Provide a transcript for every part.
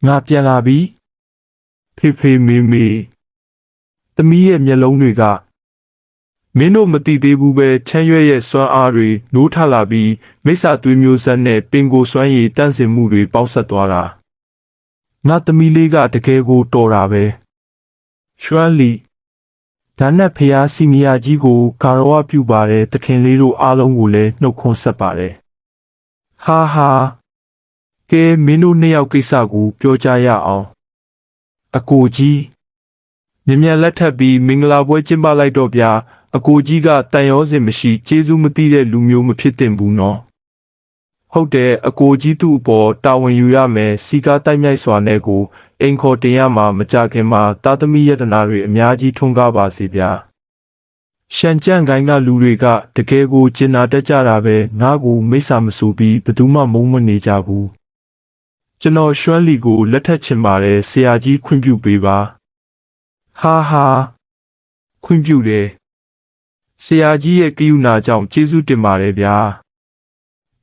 ငါပြန်လာပြီဖေဖေမေမေသမီးရဲ့မျက်လုံးတွေကမင်းတို့မသိသေးဘူးပဲချမ်းရွက်ရဲ့စွမ်းအားတွေနိုးထလာပြီးမိစ္ဆာသွေးမျိုးဆက်နဲ့ပင်ကိုစွမ်းရည်တန့်စင်မှုတွေပေါက်ဆက်သွားတာငါသမီးလေးကတကယ်ကိုတော်တာပဲရွှမ်းလီဒါနဲ့ဖျားစီမီယာကြီးကိုကာရဝပြုပါတယ်တခင်လေးတို့အားလုံးကိုလည်းနှုတ်ခွန်းဆက်ပါတယ်ဟာဟာကဲမင်းတို့နှစ်ယောက်ကိစ္စကိုပြောကြရအောင်အကိုကြီးမြင်မြန်လက်ထပ်ပြီးမင်္ဂလာပွဲကျင်းပလိုက်တော့ဗျာအကိုကြီးကတန်ရောစင်မရှိကျေးဇူးမသိတဲ့လူမျိုးမဖြစ်သင့်ဘူးနော်ဟုတ်တယ်အကိုကြီးသူ့အပေါ်တာဝန်ယူရမယ်စီကားတိုက်မြိုက်စွာနဲ့ကိုအိမ်ခေါ်တင်ရမှာမကြခင်မှာတာသမီယတနာတွေအများကြီးထွန်းကားပါစေဗျာရှန်ကြန့်ကိုင်းကလူတွေကတကယ်ကိုကျင်နာတတ်ကြတာပဲငါ့ကိုမိစ္ဆာမဆိုပြီးဘယ်သူမှမုန်းမနေကြဘူးကျွန်တော်ရွှမ်းလီကိုလက်ထပ်ချင်ပါတယ်ဆရာကြီးခွင့်ပြုပေးပါဟာဟာခွင့်ပြုတယ်ဆရာကြီးရဲ့ကရုဏာကြောင့်ကျေးဇူးတင်ပါတယ်ဗျာ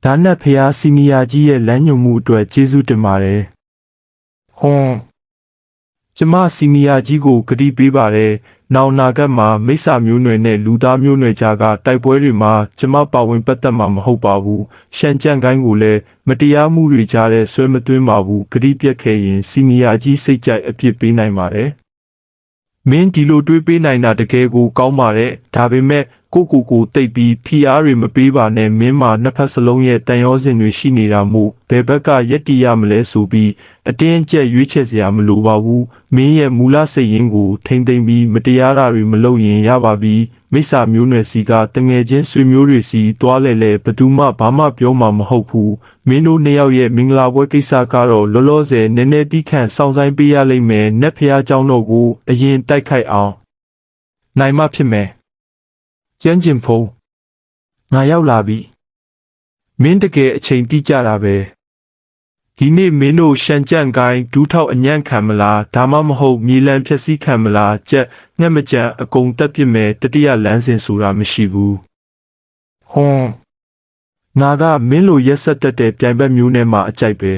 ဒါနဲ့ဖျားစီမီယာကြီးရဲ့လမ်းညွှန်မှုအတွက်ကျေးဇူးတင်ပါတယ်ဟွန်းကျမစီမီယာကြီးကိုဂရုပေးပါတယ်နောင်နာဂတ်မှာမိစ္ဆာမျိုးနွယ်နဲ့လူသားမျိုးနွယ်ကြားကတိုက်ပွဲတွေမှာကျမပါဝင်ပတ်သက်မှာမဟုတ်ပါဘူးရှန်ကြန့်ကိုင်းကိုလည်းမတရားမှုတွေကြားတဲ့ဆွဲမသွင်းပါဘူးဂရုပြတ်ခဲ့ရင်စီမီယာကြီးစိတ်ကြိုက်အပြစ်ပေးနိုင်ပါတယ်မင်းဒီလိုတွေးပေးနိုင်တာတကယ်ကိုကောင်းပါတယ်ဒါပေမဲ့ကိုတိတ်ပြီးဖီအားတွေမပေးပါနဲ့မင်းမှာနှစ်ဖက်စလုံးရဲ့တန်ရောစင်တွေရှိနေတာမို့ဘယ်ဘက်ကရက်တီရမလဲဆိုပြီးအတင်းအကျပ်ရွေးချယ်စရာမလိုပါဘူးမင်းရဲ့မူလစိတ်ရင်းကိုထိမ့်သိမ့်ပြီးမတရားတာတွေမလုပ်ရင်ရပါပြီမိစ္ဆာမျိုးနွယ်စီကတငယ်ချင်းဆွေမျိုးတွေစီတွားလဲဘယ်သူမှဘာမှပြောမှာမဟုတ်ဘူးမင်းတို့နှစ်ယောက်ရဲ့မင်္ဂလာပွဲကိစ္စကတော့လောလောဆယ်နည်းနည်းတီးခန့်စောင့်ဆိုင်ပေးရလိမ့်မယ်နက်ဖျားเจ้าတို့ကိုအရင်တိုက်ခိုက်အောင်နိုင်မှဖြစ်မယ်ကျန်းကျင်ဖုံးငါရောက်လာပြီမင်းတကယ်အချိန်တိကျတာပဲဒီနေ့မင်းတို့ရှန်ကြန့်ကိုင်းဒူးထောက်အညံ့ခံမလားဒါမှမဟုတ်မြေလံဖြက်စီးခံမလားကြက်ငှက်မကြံအကုန်တက်ပြစ်မယ်တတိယလမ်းစဉ်ဆိုတာမရှိဘူးဟွန်းငါကမင်းလိုရက်ဆက်တက်တဲ့ပြိုင်ဘက်မျိုးနဲ့မှအကြိုက်ပဲ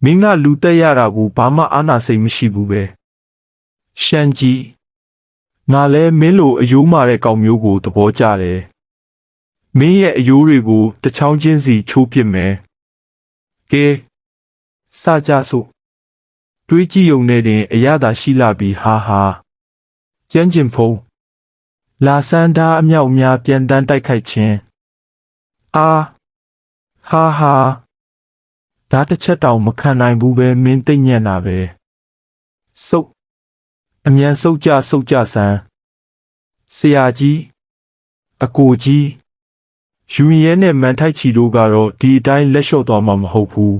မင်းကလူတက်ရတာကိုဘာမှအာနာစိတ်မရှိဘူးပဲရှန်ကြီးငါလဲမင်းလိုအယိုးမာတဲ့ကောင်မျိုးကိုသဘောကျတယ်မင်းရဲ့အယိုးတွေကိုတစ်ချောင်းချင်းစီချိုးပစ်မယ်ကဲစကြစို့တွေးကြည့်ုံနဲ့တင်အရသာရှိလာပြီဟာဟာကျန်းကျင်ဖုံးလာစန်းသားအမြောက်များပြန်တန်းတိုက်ခိုက်ခြင်းအာဟာဟာဒါတစ်ချက်တောင်မခံနိုင်ဘူးပဲမင်းသိညံ့တာပဲစုပ်အမြန်စုပ်ကြဆန်းဆရာကြီးအကိုကြီးယူရဲနဲ့မန်ထိုက်ချီတို့ကတော့ဒီအတိုင်းလက်လျှော့သွားမှာမဟုတ်ဘူး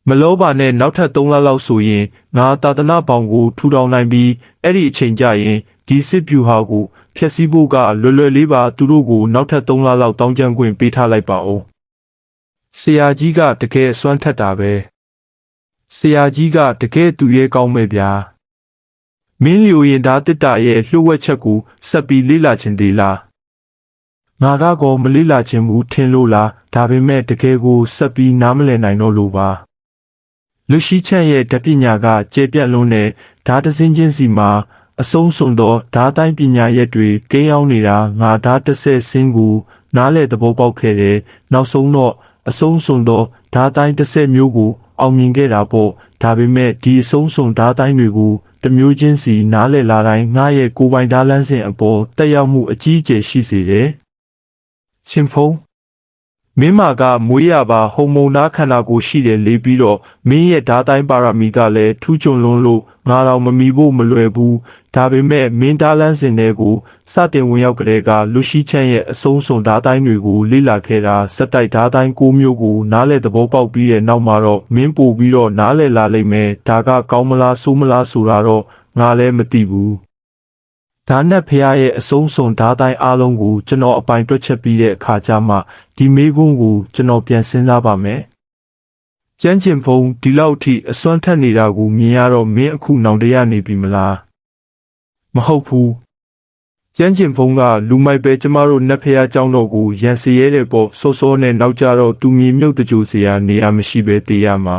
မလောပါနဲ့နောက်ထပ်3လလောက်ဆိုရင်ငါတာသနာပေါင်ကိုထူထောင်နိုင်ပြီးအဲ့ဒီအချိန်ကျရင်ဒီစစ်ဗျူဟာကိုဖျက်ဆီးဖို့ကလွယ်လွယ်လေးပါသူတို့ကိုနောက်ထပ်3လလောက်တောင်းကြမ်းခွင့်ပေးထားလိုက်ပါဦးဆရာကြီးကတကယ်စွမ်းထက်တာပဲဆရာကြီးကတကယ်သူရဲကောင်းမဲ့ဗျာမင်းလျိုရင်ဓာတစ်တာရဲ့လှုပ်ဝက်ချက်ကိုဆက်ပြီးလေ့လာခြင်းသေးလားငါကောမလေ့လာခြင်းဘူးထင်လို့လားဒါပေမဲ့တကယ်ကိုဆက်ပြီးနားမလည်နိုင်တော့လို့ပါလူရှိချန့်ရဲ့ဓာတ်ပညာကကျေပြတ်လွန်းတဲ့ဓာတ်တစင်းချင်းစီမှာအဆုံးစွန်သောဓာတ်တိုင်းပညာရက်တွေကိန်းအောင်နေတာငါဓာတ်တစ်ဆက်စင်းကိုနားလေသဘောပေါက်ခဲ့တယ်နောက်ဆုံးတော့အဆုံးစွန်သောဓာတ်တိုင်းတစ်ဆက်မျိုးကိုအောင်မြင်ခဲ့တာပေါ့ဒါပေမဲ့ဒီအဆုံးစွန်ဓာတ်တိုင်းတွေကိုတမျိုးချင်းစီနားလေလာတိုင်းငါရဲ့ကိုယ်ပိုင်ဓာတ်လမ်းစဉ်အပေါ်တက်ရောက်မှုအကြီးအကျယ်ရှိစေတယ်ရှင်ဖုံးမင်းမာကမွေးရပါဟော်မုန်းသားခန္ဓာကိုယ်ရှိတယ်လေပြီးတော့မင်းရဲ့ဓာတ်တိုင်းပါရမီကလည်းထူးချွန်လွန်းလို့ငါတော့မမီဖို့မလွယ်ဘူးဒါပေမဲ့မင်းဓာတ်လမ်းစဉ်တွေကိုစတင်ဝင်ရောက်ကြတဲ့ကလူရှိချမ်းရဲ့အဆုံးစွန်ဓာတ်တိုင်းတွေကိုလေ့လာခဲ့တာစက်တိုက်ဓာတ်တိုင်း6မျိုးကိုနားလည်သဘောပေါက်ပြီးတဲ့နောက်မှာတော့မင်းပို့ပြီးတော့နားလည်လာလိမ့်မယ်ဒါကကောင်းမလားဆိုးမလားဆိုတာတော့ငါလည်းမသိဘူးဒါနဲ့ဖះရဲ့အဆုံးစွန်ဓာတ်တိုင်းအားလုံးကိုကျွန်တော်အပိုင်တွက်ချက်ပြီးတဲ့အခါကျမှဒီမေးခွန်းကိုကျွန်တော်ပြန်စဉ်းစားပါမယ်ကျန်းကျင်ဖုံးဒီလောက်အထိအစွမ်းထက်နေတာကိုမြင်ရတော့မင်းအခုနောင်တရနေပြီမလားမဟုတ်ဘူးကျန်းကျင်ဖုံးကလူမိုက်ပဲကျမတို့နတ်ဖះเจ้าတော်ကိုရန်စီရဲတဲ့ပေါ့စောစောနဲ့နောက်ကြတော့သူမြေမြုပ်တကြိုစရာနေရာမရှိပဲတေးရမှာ